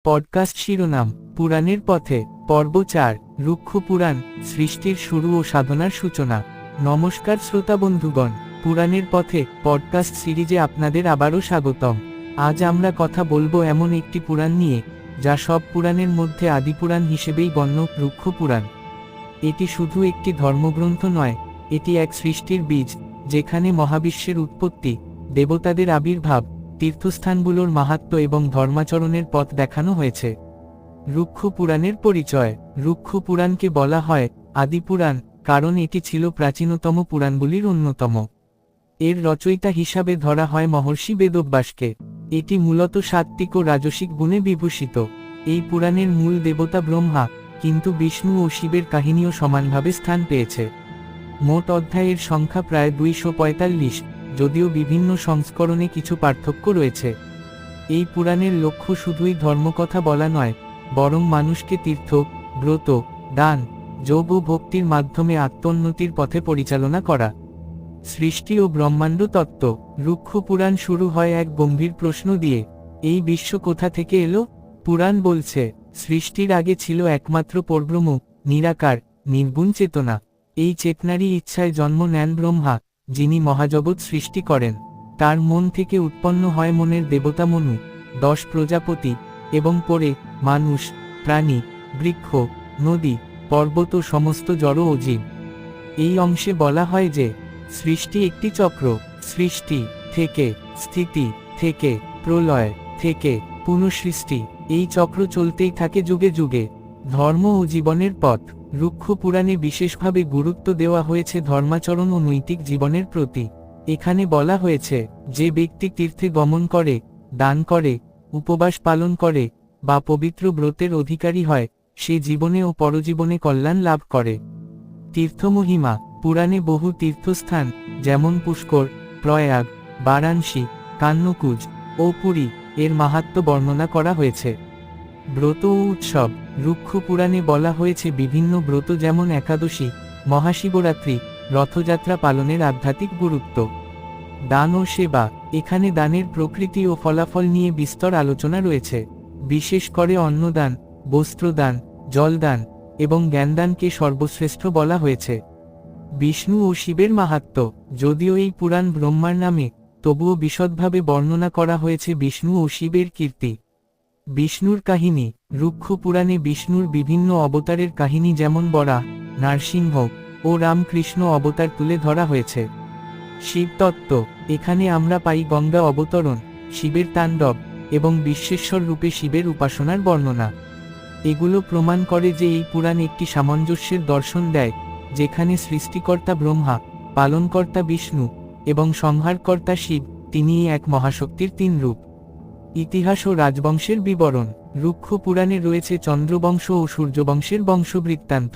Podcast শিরোনাম পুরাণের পথে পর্ব ৪ রুক্ষ পুরাণ সৃষ্টির শুরু ও সাধনার সূচনা। নমস্কার শ্রোতা বন্ধুগণ, পুরাণের পথে পডকাস্ট সিরিজে আপনাদের আবারও স্বাগতম। আজ আমরা কথা বলবো এমন একটি পুরাণ নিয়ে যা সব পুরাণের মধ্যে আদিপুরাণ হিসেবেই গণ্য, রুক্ষ পুরাণ। এটি শুধু একটি ধর্মগ্রন্থ নয়, এটি এক সৃষ্টির বীজ, যেখানে মহাবিশ্বের উৎপত্তি, দেবতাদের আবির্ভাব, তীর্থস্থানগুলোর মাহাত্ম্য এবং ধর্মাচরণের পথ দেখানো হয়েছে। রুক্ষ পুরাণের পরিচয়। রুক্ষ পুরাণকে বলা হয় আদিপুরাণ কারণ এটি ছিল প্রাচীনতম পুরাণগুলির অন্যতম। এর রচয়িতা হিসাবে ধরা হয় মহর্ষি বেদব্যাসকে। এটি মূলত সাত্ত্বিক ও রাজসিক গুণে বিভূষিত। এই পুরাণের মূল দেবতা ব্রহ্মা, কিন্তু বিষ্ণু ও শিবের কাহিনীও সমানভাবে স্থান পেয়েছে। মোট অধ্যায়ের সংখ্যা প্রায় 245, যদিও বিভিন্ন সংস্করণে কিছু পার্থক্য রয়েছে। এই পুরাণের লক্ষ্য শুধুই ধর্মকথা বলা নয়, বরং মানুষকে তীর্থ, ব্রত, দান, যোগ ও ভক্তির মাধ্যমে আত্মোন্নতির পথে পরিচালনা করা। সৃষ্টি ও ব্রহ্মাণ্ড তত্ত্ব। রুক্ষ পুরাণ শুরু হয় এক গম্ভীর প্রশ্ন দিয়ে, এই বিশ্ব কোথা থেকে এলো? পুরাণ বলছে, সৃষ্টির আগে ছিল একমাত্র পরব্রহ্ম, নিরাকার, নির্গুণ চেতনা। এই চেতনারই ইচ্ছায় জন্ম নেন ব্রহ্মা, যিনি মহাজগৎ সৃষ্টি করেন। তার মন থেকে উৎপন্ন হয় মনের দেবতা মনু, 10 প্রজাপতি, এবং পরে মানুষ, প্রাণী, বৃক্ষ, নদী, পর্বত ও সমস্ত জড় ও জীব। এই অংশে বলা হয় যে সৃষ্টি একটি চক্র, সৃষ্টি থেকে, স্থিতি থেকে, প্রলয় থেকে, পুনঃসৃষ্টি। এই চক্র চলতেই থাকে যুগে যুগে। ধর্ম ও জীবনের পথ। রুক্ষ পুরাণে বিশেষভাবে গুরুত্ব দেওয়া হয়েছে ধর্মাচরণ ও নৈতিক জীবনের প্রতি। এখানে বলা হয়েছে, যে ব্যক্তি তীর্থে গমন করে, দান করে, উপবাস পালন করে, বা পবিত্র ব্রতের অধিকারী হয়, সে জীবনে ও পরজীবনে কল্যাণ লাভ করে। তীর্থমহিমা। পুরাণে বহু তীর্থস্থান, যেমন পুষ্কর, প্রয়াগ, বারাণসী, কান্যকুজ ও পুরী এর মাহাত্ম্য বর্ণনা করা হয়েছে। ব্রত ও উৎসব। রুক্ষ পুরাণে বলা হয়েছে বিভিন্ন ব্রত যেমন একাদশী, মহাশিবরাত্রি, রথযাত্রা পালনের আধ্যাত্মিক গুরুত্ব। দান ও সেবা। এখানে দানের প্রকৃতি ও ফলাফল নিয়ে বিস্তর আলোচনা রয়েছে। বিশেষ করে অন্নদান, বস্ত্রদান, জলদান এবং জ্ঞানদানকে সর্বশ্রেষ্ঠ বলা হয়েছে। বিষ্ণু ও শিবের মাহাত্ম্য। যদিও এই পুরাণ ব্রহ্মার নামে, তবুও বিশদভাবে বর্ণনা করা হয়েছে বিষ্ণু ও শিবের কীর্তি। বিষ্ণুর কাহিনী। রুক্ষ পুরাণে বিষ্ণুর বিভিন্ন অবতারের কাহিনী যেমন বরাহ, নরসিংহ ও রামকৃষ্ণ অবতার তুলে ধরা হয়েছে। শিবতত্ত্ব। এখানে আমরা পাই গঙ্গা অবতরণ, শিবের তাণ্ডব এবং বিশ্বেশ্বর রূপে শিবের উপাসনার বর্ণনা। এগুলো প্রমাণ করে যে এই পুরাণ একটি সামঞ্জস্যের দর্শন দেয়, যেখানে সৃষ্টিকর্তা ব্রহ্মা, পালনকর্তা বিষ্ণু এবং সংহারকর্তা শিব, তিনিই এক মহাশক্তির 3 রূপ। ইতিহাস ও রাজবংশের বিবরণ। রুক্ষ পুরাণে রয়েছে চন্দ্রবংশ ও সূর্যবংশের বংশবৃত্তান্ত।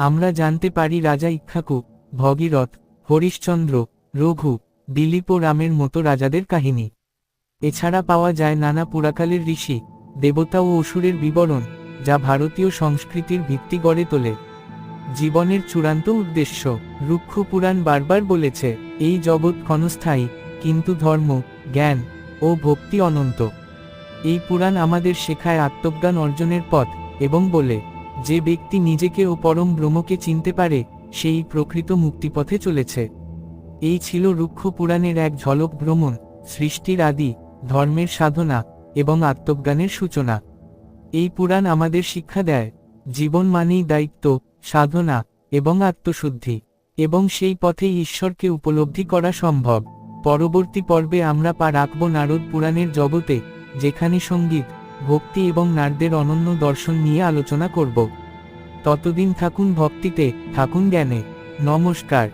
আমরা জানতে পারি রাজা ইক্ষ্বাকু, ভগীরথ, হরিশ্চন্দ্র, রঘু, দিলীপ ও রামের মতো রাজাদের কাহিনী। এছাড়া পাওয়া যায় নানা পুরাকালের ঋষি, দেবতা ও অসুরের বিবরণ, যা ভারতীয় সংস্কৃতির ভিত্তি গড়ে তোলে। জীবনের চূড়ান্ত উদ্দেশ্য। রুক্ষ পুরাণ বারবার বলেছে, এই জগৎ ক্ষণস্থায়ী, কিন্তু ধর্ম, জ্ঞান ও ভক্তি অনন্ত। এই পুরাণ আমাদের শেখায় আত্মজ্ঞান অর্জনের পথ, এবং বলে, যে ব্যক্তি নিজেকে ও পরম ব্রহ্মকে চিনতে পারে, সেই প্রকৃত মুক্তিপথে চলেছে। এই ছিল রুক্ষ পুরাণের এক ঝলক ভ্রমণ, সৃষ্টির আদি, ধর্মের সাধনা এবং আত্মজ্ঞানের সূচনা। এই পুরাণ আমাদের শিক্ষা দেয়, জীবন মানেই দায়িত্ব, সাধনা এবং আত্মশুদ্ধি, এবং সেই পথেই ঈশ্বরকে উপলব্ধি করা সম্ভব। পরবর্তী পর্বে আমরা পা রাখব নারদ পুরাণের জগতে, যেখানে সঙ্গীত, ভক্তি এবং নারদের অনন্য দর্শন নিয়ে আলোচনা করব। ততদিন থাকুন ভক্তিতে, থাকুন জ্ঞানে। নমস্কার।